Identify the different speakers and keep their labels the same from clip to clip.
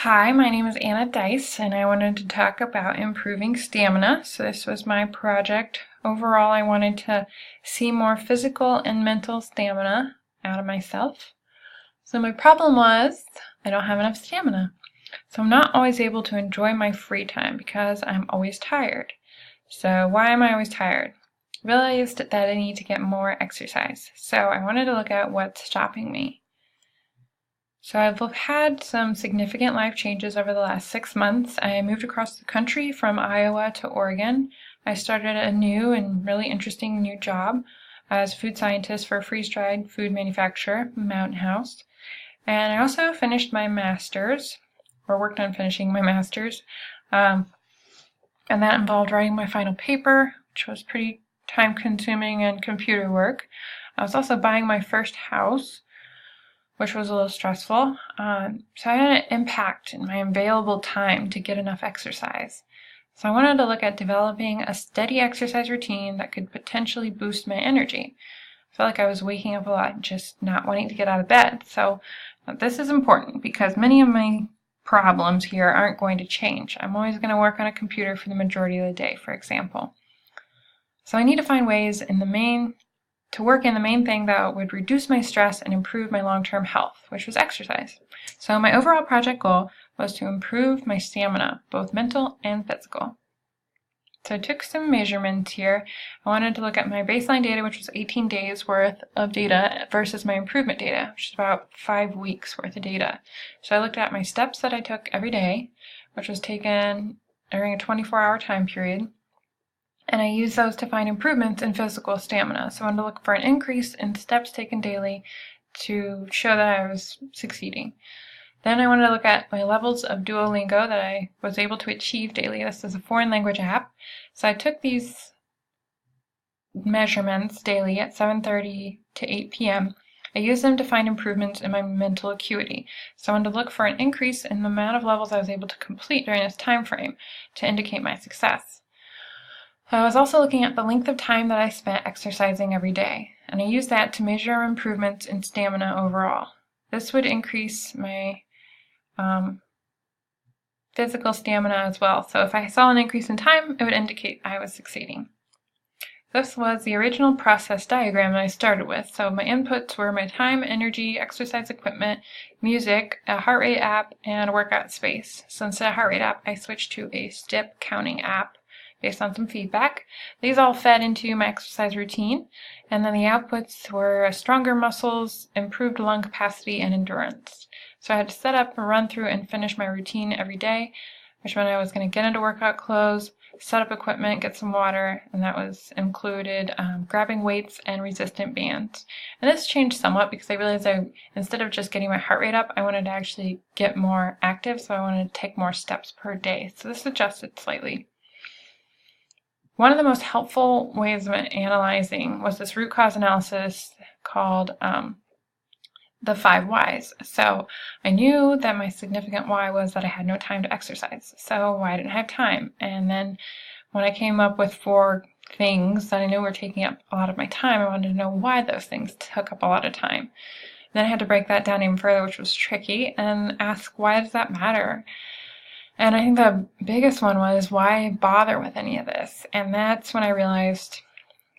Speaker 1: Hi, my name is Anna Dice, and I wanted to talk about improving stamina. So this was my project. Overall, I wanted to see more physical and mental stamina out of myself. So my problem was I don't have enough stamina. So I'm not always able to enjoy my free time because I'm always tired. So why am I always tired? Realized that I need to get more exercise. So I wanted to look at what's stopping me. So I've had some significant life changes over the last 6 months. I moved across the country from Iowa to Oregon. I started a new and really interesting new job as food scientist for a freeze-dried food manufacturer, Mountain House. And I also finished my master's, or worked on finishing my master's. And that involved writing my final paper, which was pretty time-consuming and computer work. I was also buying my first house, which was a little stressful. So I had an impact in my available time to get enough exercise. So I wanted to look at developing a steady exercise routine that could potentially boost my energy. I felt like I was waking up a lot, just not wanting to get out of bed. So this is important because many of my problems here aren't going to change. I'm always going to work on a computer for the majority of the day, for example. So I need to find ways to work in the main thing that would reduce my stress and improve my long-term health, which was exercise. So my overall project goal was to improve my stamina, both mental and physical. So I took some measurements here. I wanted to look at my baseline data, which was 18 days worth of data, versus my improvement data, which is about 5 weeks worth of data. So I looked at my steps that I took every day, which was taken during a 24-hour time period, and I used those to find improvements in physical stamina. So I wanted to look for an increase in steps taken daily to show that I was succeeding. Then I wanted to look at my levels of Duolingo that I was able to achieve daily. This is a foreign language app. So I took these measurements daily at 7:30 to 8 p.m. I used them to find improvements in my mental acuity. So I wanted to look for an increase in the amount of levels I was able to complete during this time frame to indicate my success. I was also looking at the length of time that I spent exercising every day, and I used that to measure improvements in stamina overall. This would increase my physical stamina as well. So if I saw an increase in time, it would indicate I was succeeding. This was the original process diagram that I started with. So my inputs were my time, energy, exercise equipment, music, a heart rate app, and a workout space. So instead of heart rate app, I switched to a step counting app based on some feedback. These all fed into my exercise routine, and then the outputs were stronger muscles, improved lung capacity, and endurance. So I had to set up, run through, and finish my routine every day, which meant I was going to get into workout clothes, set up equipment, get some water, and that was included grabbing weights and resistant bands. And this changed somewhat because I realized instead of just getting my heart rate up, I wanted to actually get more active, so I wanted to take more steps per day. So this adjusted slightly. One of the most helpful ways of analyzing was this root cause analysis called the 5 whys. So I knew that my significant why was that I had no time to exercise. So why didn't I have time? And then when I came up with 4 things that I knew were taking up a lot of my time, I wanted to know why those things took up a lot of time. Then I had to break that down even further, which was tricky, and ask, why does that matter? And I think the biggest one was, why bother with any of this? And that's when I realized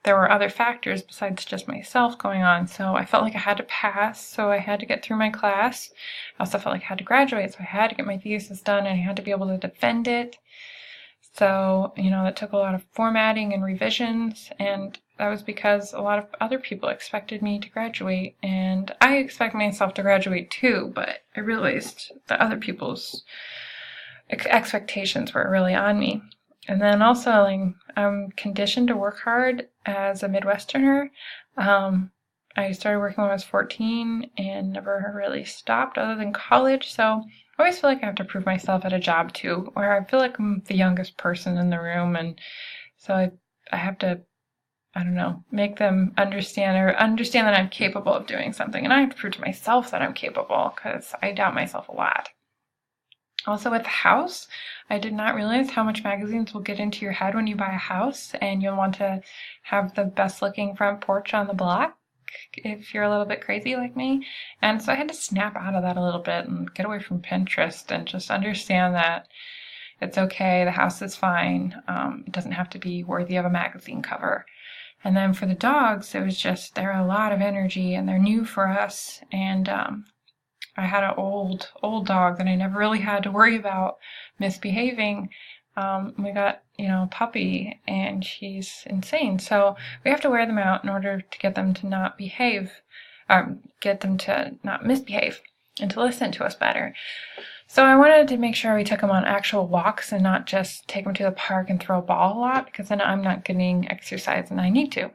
Speaker 1: there were other factors besides just myself going on. So I felt like I had to pass, so I had to get through my class. I also felt like I had to graduate, so I had to get my thesis done, and I had to be able to defend it. So, that took a lot of formatting and revisions, and that was because a lot of other people expected me to graduate, and I expect myself to graduate too, but I realized that other people's expectations were really on me. And then also, I'm conditioned to work hard as a Midwesterner. I started working when I was 14 and never really stopped other than college. So I always feel like I have to prove myself at a job too, where I feel like I'm the youngest person in the room. And so I have to, make them understand that I'm capable of doing something. And I have to prove to myself that I'm capable because I doubt myself a lot. Also with the house, I did not realize how much magazines will get into your head when you buy a house, and you'll want to have the best looking front porch on the block. if you're a little bit crazy like me. And so I had to snap out of that a little bit and get away from Pinterest and just understand that it's okay, the house is fine. It doesn't have to be worthy of a magazine cover. And then for the dogs, it was just, they're a lot of energy and they're new for us. And I had an old dog that I never really had to worry about misbehaving. We got, a puppy, and she's insane. So we have to wear them out in order to get them to not behave, get them to not misbehave and to listen to us better. So I wanted to make sure we took them on actual walks and not just take them to the park and throw a ball a lot, because then I'm not getting exercise and I need to.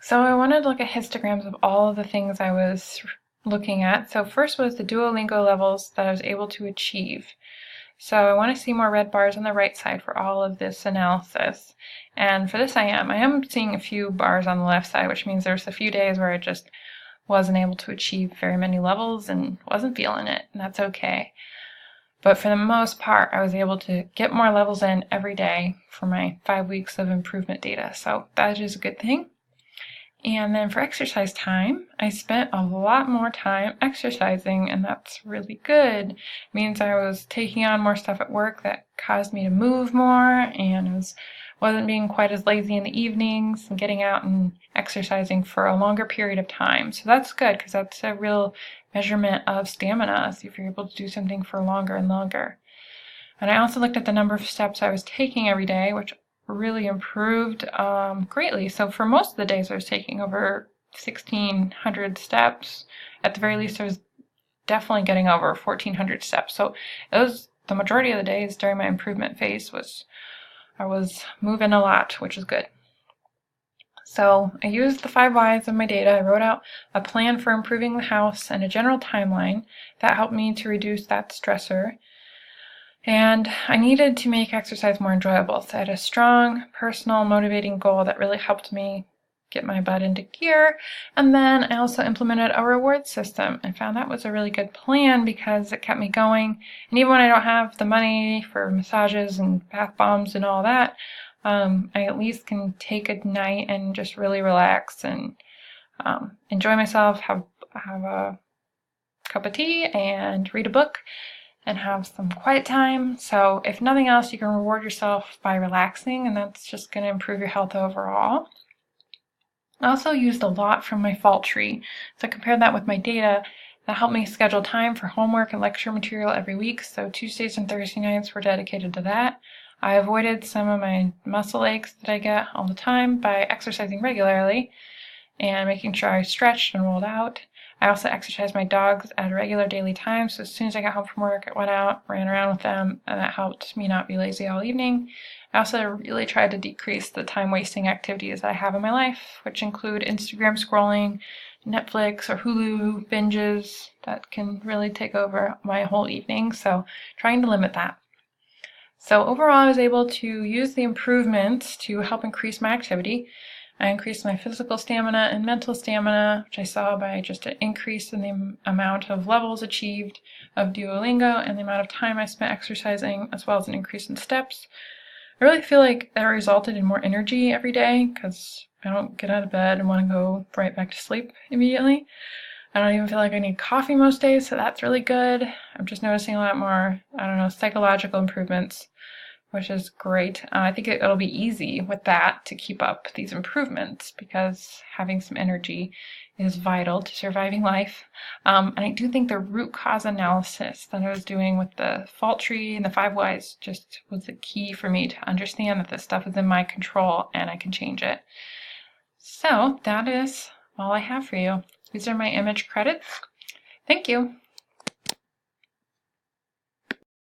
Speaker 1: So I wanted to look at histograms of all of the things I was looking at. So first was the Duolingo levels that I was able to achieve. So I want to see more red bars on the right side for all of this analysis. And for this I am seeing a few bars on the left side, which means there's a few days where I just wasn't able to achieve very many levels and wasn't feeling it, and that's okay. But for the most part, I was able to get more levels in every day for my 5 weeks of improvement data. So that is a good thing. And then for exercise time, I spent a lot more time exercising, and that's really good. It means I was taking on more stuff at work that caused me to move more, and I wasn't being quite as lazy in the evenings and getting out and exercising for a longer period of time. So that's good, because that's a real measurement of stamina, so if you're able to do something for longer and longer. And I also looked at the number of steps I was taking every day, which really improved greatly. So for most of the days I was taking over 1,600 steps. At the very least, I was definitely getting over 1,400 steps. So it was the majority of the days during my improvement phase I was moving a lot, which is good. So I used the 5 whys of my data. I wrote out a plan for improving the house and a general timeline that helped me to reduce that stressor. And I needed to make exercise more enjoyable. So I had a strong, personal, motivating goal that really helped me get my butt into gear. And then I also implemented a reward system and found that was a really good plan because it kept me going. And even when I don't have the money for massages and bath bombs and all that, I at least can take a night and just really relax and enjoy myself, have a cup of tea and read a book and have some quiet time. So if nothing else, you can reward yourself by relaxing, and that's just going to improve your health overall. I also used a lot from my fault tree. So I compared that with my data. That helped me schedule time for homework and lecture material every week. So Tuesdays and Thursday nights were dedicated to that. I avoided some of my muscle aches that I get all the time by exercising regularly and making sure I stretched and rolled out. I also exercised my dogs at a regular daily time, so as soon as I got home from work, I went out, ran around with them, and that helped me not be lazy all evening. I also really tried to decrease the time-wasting activities I have in my life, which include Instagram scrolling, Netflix or Hulu binges that can really take over my whole evening, so trying to limit that. So overall, I was able to use the improvements to help increase my activity. I increased my physical stamina and mental stamina, which I saw by just an increase in the amount of levels achieved of Duolingo and the amount of time I spent exercising, as well as an increase in steps. I really feel like that resulted in more energy every day because I don't get out of bed and want to go right back to sleep immediately. I don't even feel like I need coffee most days, so that's really good. I'm just noticing a lot more, psychological improvements, which is great. I think it'll be easy with that to keep up these improvements because having some energy is vital to surviving life. And I do think the root cause analysis that I was doing with the fault tree and the 5 whys just was the key for me to understand that this stuff is in my control and I can change it. So that is all I have for you. These are my image credits. Thank you.